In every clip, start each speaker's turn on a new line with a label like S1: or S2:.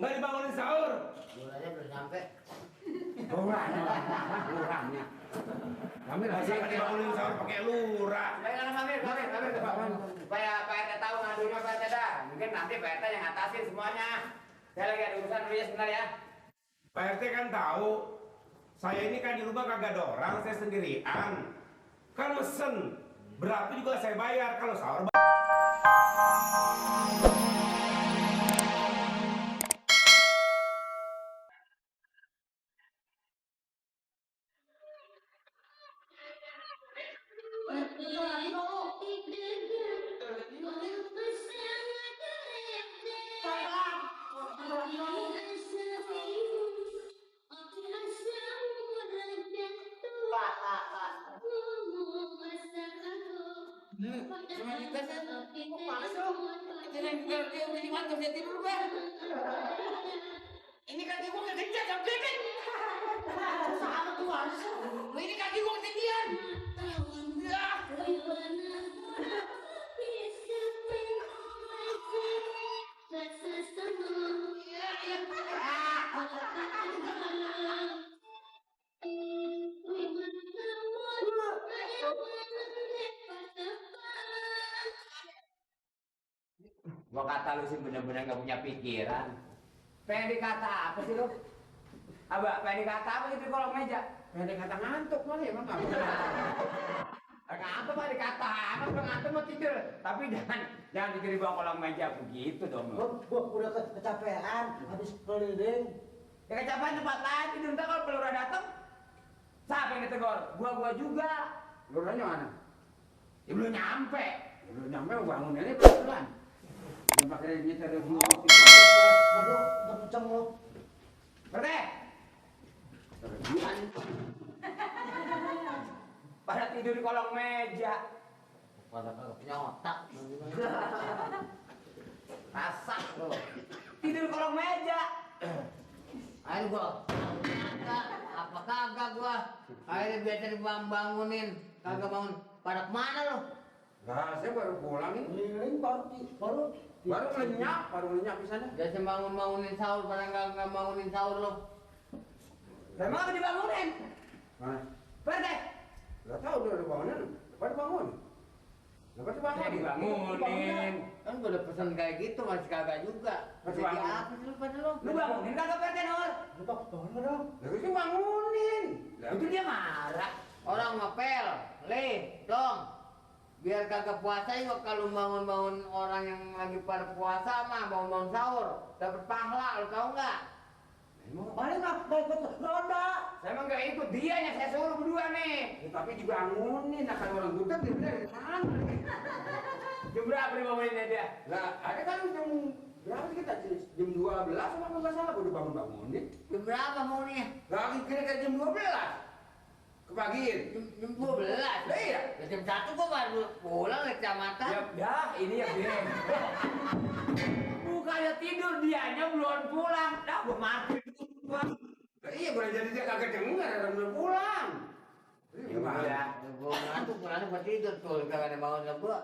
S1: Nggak dibangunin sahur.
S2: Lurahnya belum sampai.
S3: Lurahnya. Kami
S1: Masa nggak dibangunin sahur pakai lurah.
S2: Baiklah, Mamir. Supaya Pak RT tahu ngadunya Pak RT dah. Mungkin nanti Pak RT yang ngatasin semuanya. Saya lagi ada urusan dulu ya sebentar ya.
S1: Pak RT kan tahu, saya ini kan di rumah kagak ada orang, saya sendirian. Kan mesen, berapa juga saya bayar kalau sahur.
S2: Ini kaki gua kegenjat sama bebek. Sama tuan. Ini kaki gua ketinggian. Gua kata lu sih bener-bener gak punya pikiran. Pengen dikata apa sih lu? Abah, pengen dikata apa gitu di kolong meja?
S3: Pengen dikata ngantuk kali emang apa?
S2: Kenapa Pak dikata apa? Udah ngantuk mau tidur. Tapi jangan tidur di bawah kolong meja begitu dong.
S4: Gua udah kecapean habis keliling.
S2: Ya kecapean tempat lain tidur, ntar kalau pelurah datang siapa yang ditegur? Gua juga.
S3: Lurahnya mana?
S2: Ya belum nyampe.
S3: Belum nyampe bangunannya pelan. Belum pakai nyetir dulu.
S4: Aduh, udah kenceng lo.
S2: Berte. Pada tidur di kolong meja.
S4: Pada kagak punya otak.
S2: Rasak lo. Tidur di kolong meja.
S4: Ayo gua. Apa kagak gua? Akhirnya biasa dibangunin, kagak bangun. Pada kemana lo?
S3: Lah, saya baru pulang nih.
S4: Keliling baru
S3: lenyap di sana.
S4: biasa bangunin sahur, pada nggak bangunin sahur lo.
S2: Memang apa dibangunin?
S3: Mana?
S2: Berte.
S3: Gak tahu udah bangunin. Pada bangun. Lepas itu
S2: Saya dibangunin.
S4: Kan gua udah pesen kayak gitu masih kagak juga.
S3: Masih
S4: Jadi
S3: bangun.
S4: apa sih lu pada lo?
S2: Lu bangunin kagak Berte Nur?
S4: Lupa bangun dong.
S3: Lalu itu bangunin.
S2: Itu dia marah.
S4: Orang ngepel, dong. Biar kagak puasa juga kalau bangun-bangun orang yang lagi pada puasa mah bangun-bangun sahur dapat pahala, lu tahu nggak? Paling nggak ikut ronda.
S2: Saya emang nggak ikut dia yang saya suruh berdua nih.
S3: Ya, tapi dibangunin. Nah kalau orang buta dia bener mana?
S2: Jam berapa dibanguninnya dia?
S3: Lah ada kan jam berapa sih kita? Jam 12 sama nggak salah udah bangun-bangunin.
S4: Jam berapa mau nih?
S3: Lagi kira-kira jam 12. Kepagiin.
S4: Jam 12.
S3: Lah iya.
S4: Ya, jam 1 gua baru pulang ke kecamatan.
S2: Ya, ini ya Ben. Bukannya tidur dianya belum pulang. Dah gua mati.
S3: Lah iya boleh jadi dia kagak dengar orang belum pulang.
S2: Ya udah.
S4: Gua ngantuk pulang gua tidur tuh kagak ada bangun lah gua.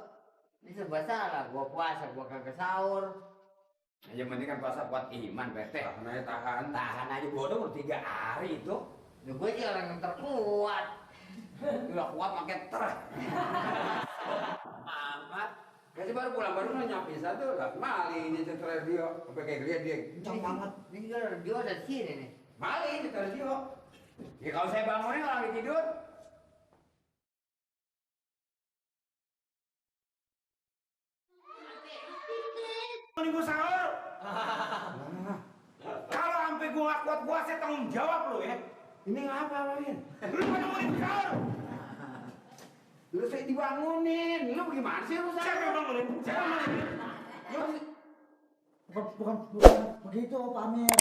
S4: Ini serba salah, gua puasa gua kagak sahur.
S2: Yang penting kan puasa kuat iman, Bete.
S3: Tahan.
S2: Tahan aja bodoh 3 hari itu.
S4: Ya, gua sih orang yang terkuat.
S2: Udah kuat makin amat.
S3: Kasih baru pulang baru nyapi satu lah. Mali ini cetar radio. Sampai kayak dia.
S4: Kencang banget. Ini dia ada di sini nih.
S3: Mali cetar radio.
S2: Ya kalau saya bangunin orang lagi tidur. Bangunin gua sahur. Kalau sampai gua nggak kuat puasa tanggung jawab lu ya.
S3: Ini ngapa Main?
S2: Lu bangunin sahur.
S3: Dulu saya dibangunin. Lu bagaimana sih lu
S2: Siapa yang bangunin? Siapa yang bangunin?
S4: Bukan begitu Pak Amir.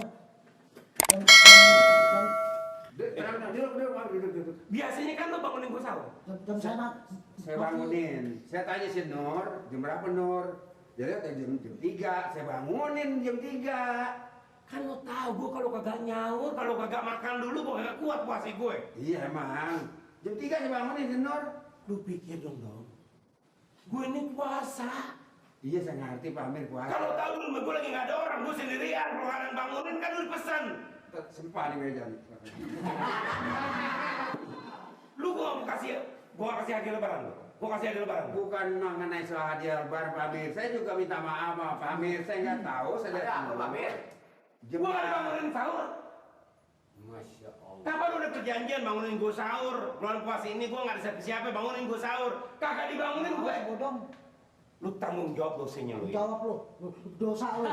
S3: Duduk.
S2: Biasanya kan lu bangunin gua sahur.
S4: Jam saya
S3: Saya bangunin. Saya tanya si Nur, jam berapa Nur? Dia lihat jam 3. Saya bangunin jam 3.
S2: Kan lu tahu gua kalau kagak nyaur, kalau kagak makan dulu gua kagak kuat puasa gue.
S3: Iya emang. Jam 3 saya bangunin si Nur.
S2: Lu pikir dong. Gue ini puasa.
S3: Iya saya ngerti Pak Amir puasa.
S1: Kalau tahu di rumah gue lagi nggak ada orang, gue sendirian, makanan bangunin kan udah pesan.
S3: Sempat di meja nih.
S1: Lu gue mau kasih, gue kasih hadiah lebaran lu. Gue kasih hadiah lebaran.
S3: Bukan mengenai soal hadiah lebaran Pak Amir. Saya juga minta maaf sama Pak Amir. Saya nggak tahu. Saya
S2: Ada apa Pak Amir?
S1: Gue nggak dibangunin sahur.
S3: Masya Allah.
S1: Kapan udah perjanjian bangunin gue sahur? Bulan puasa ini gue nggak ada siapa-siapa bangunin gue sahur. Kagak dibangunin gue.
S5: Bodong,
S1: Lu tanggung jawab dosanya lu. Ya.
S5: jawab lu, dosa lu.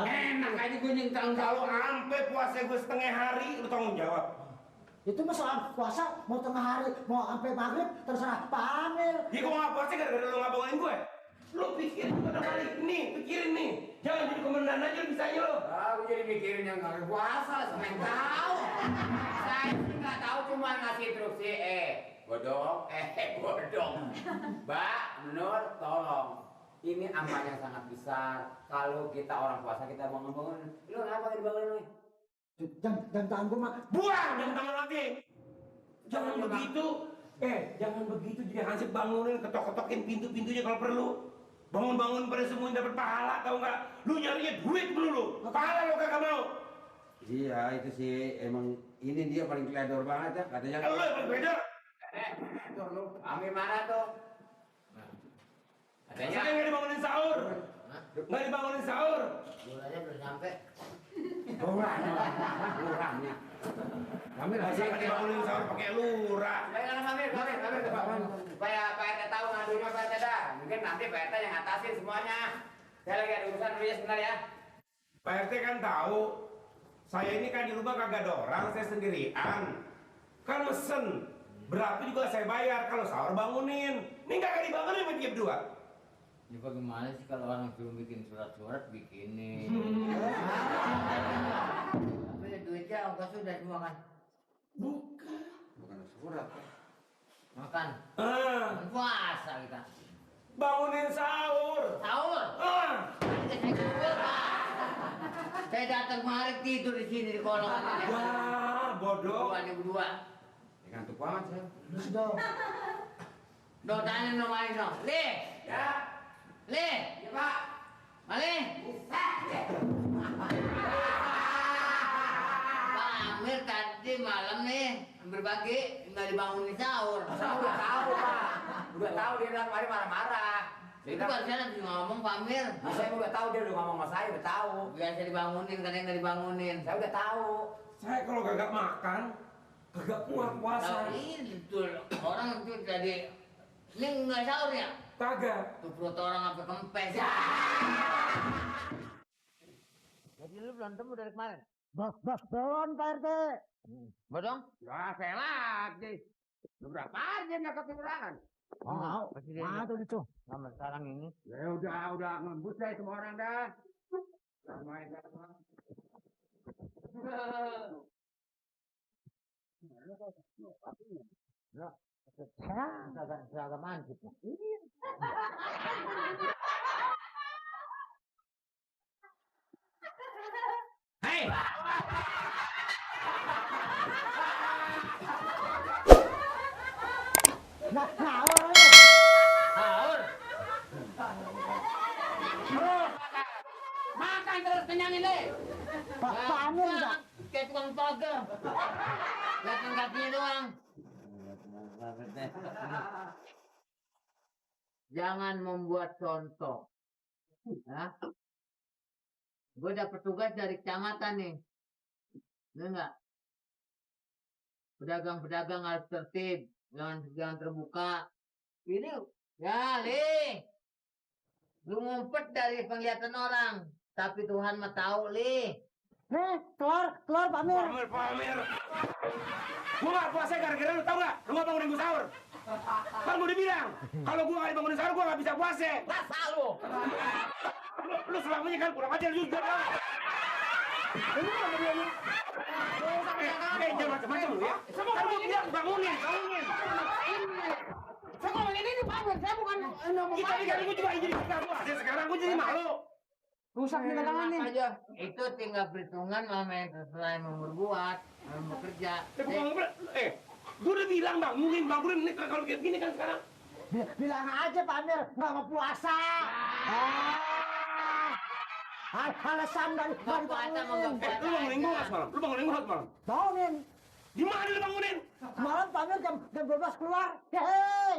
S3: Enak aja gue yang tanggung
S1: Kalau
S3: jawab.
S1: sampai puasa gue setengah hari, lu tanggung jawab.
S5: Itu masalah puasa, mau tengah hari, mau sampai maghrib, terserah Pak Amir.
S1: Ya gue nggak puasa gara-gara lu nggak bangunin gue. Lu pikirin juga udah kali. Nih, pikirin nih. Jangan jadi komandan aja bisanya lo.
S2: Aku jadi mikirin yang nggak puasa, seneng tahu. Saya sih nggak tahu cuma ngasih instruksi. Bodong, bodong. Mbak, Nur, tolong. Ini amal yang sangat besar. Kalau kita orang puasa kita bangun-bangun, lu kenapa dibangunin lu?
S5: Jangan tanggung mak.
S1: Buang, jangan tangan lagi. Jangan begitu. Jangan begitu. Jadi Hansip bangunin, ketok-ketokin pintu-pintunya kalau perlu. Bangun-bangun pada semuanya dapat pahala, tahu nggak? Lu nyarinya duit dulu. Pahala lo kagak mau.
S3: Iya itu sih emang ini dia paling teledor banget ya katanya.
S1: Kalau lu yang beda.
S3: Tuh lu.
S2: Ambil mana tuh?
S1: Katanya nggak dibangunin sahur. Nggak dibangunin sahur.
S4: Gulanya belum sampai.
S3: Lurahnya. Kami
S1: Masa nggak dibangunin sahur pakai lurah.
S2: Ayo, Amir, supaya Pak RT tahu ngadunya Pak RT dah. Mungkin nanti Pak RT yang ngatasin semuanya. Saya lagi ada urusan dulu ya sebentar ya.
S1: Pak RT kan tahu. Saya ini kan di rumah kagak ada orang, saya sendirian. Kan mesen. Berapa juga saya bayar kalau sahur bangunin. Ini nggak dibangunin sama dia berdua.
S4: Ya bagaimana sih kalau orang belum bikin surat-surat bikinin. Tapi ya duitnya ongkos sudah semua kan.
S3: bukan surat.
S4: Makan.
S1: Ah,
S4: Puasa kita.
S1: bangunin sahur.
S4: Sahur.
S1: Ah,
S4: Saya datang kemarin tidur di sini di kolong ini.
S1: wah, bodoh.
S4: Berdua.
S3: Ngantuk banget saya.
S5: Sudah.
S4: Do tanya no Mali no. Le.
S2: Ya,
S4: Le.
S2: ya Pak.
S4: Mali. Pak Amir tadi malam nih berbagi nggak dibangunin sahur.
S2: Saya udah tahu Pak. Udah tahu dia bilang kemarin marah-marah. Dia
S4: Itu
S2: bilang,
S4: barusan habis ngomong Pak Amir.
S2: saya udah tahu dia udah ngomong sama saya, udah tahu.
S4: Biasa dibangunin, kadang nggak dibangunin.
S2: Saya udah tahu.
S1: Saya kalau kagak makan, kagak kuat puasa.
S4: Tahu ini betul orang itu jadi ini nggak sahur ya?
S1: Kagak.
S4: Tuh perut orang sampai kempes. Jadi lu belum temu dari kemarin?
S5: Belum Pak RT.
S4: Bodong?
S3: Ya saya lagi. Berapa aja nggak kekurangan.
S5: Oh,
S4: Pasti dia
S5: tuh itu.
S4: sama sekarang ini.
S3: Ya udah ngembus deh semua orang dah. Main dah.
S4: Agak mantap.
S1: Hei,
S5: Nah,
S4: Sahur.
S2: Makan terus kenyangin deh.
S5: Pak Amir enggak.
S4: Kayak tukang pagar. Lihat kakinya doang. Jangan membuat contoh. Ya. Gue dapet tugas dari kecamatan nih. Bener nggak? Pedagang-pedagang harus tertib, jangan terbuka. Ini, ya Li, lu ngumpet dari penglihatan orang, tapi Tuhan mah tahu Li.
S5: Nih, keluar Pak Amir.
S1: Pak Amir. Gua nggak puasa gara-gara lu tau nggak? Lu nggak bangunin gua sahur. Kan gua udah bilang, kalau gua nggak dibangunin sahur gua nggak bisa puasa.
S2: Masa lu?
S1: Lu selamanya kan kurang ajar juga. Jangan macam-macam lu ya. Kan gua bilang bangunin.
S2: Saya ngomong ini Pak Amir, saya bukan
S1: Kita ini kan gua juga jadi nggak puasa. Sekarang gua jadi malu.
S5: Rusak nih tangannya.
S4: Aja. Itu tinggal perhitungan sama yang sesuai mau berbuat, mau bekerja.
S1: Gua udah bilang bangunin ini kalau kayak gini kan sekarang.
S5: Bilang aja Pak Amir nggak mau puasa. Alasan dari
S4: Nggak puasa mau nggak puasa.
S1: Lu bangunin gua nggak semalam? Lu bangunin gua nggak semalam?
S5: Bangunin.
S1: Gimana lu bangunin?
S5: Semalam Pak Amir jam 12 keluar. Hei.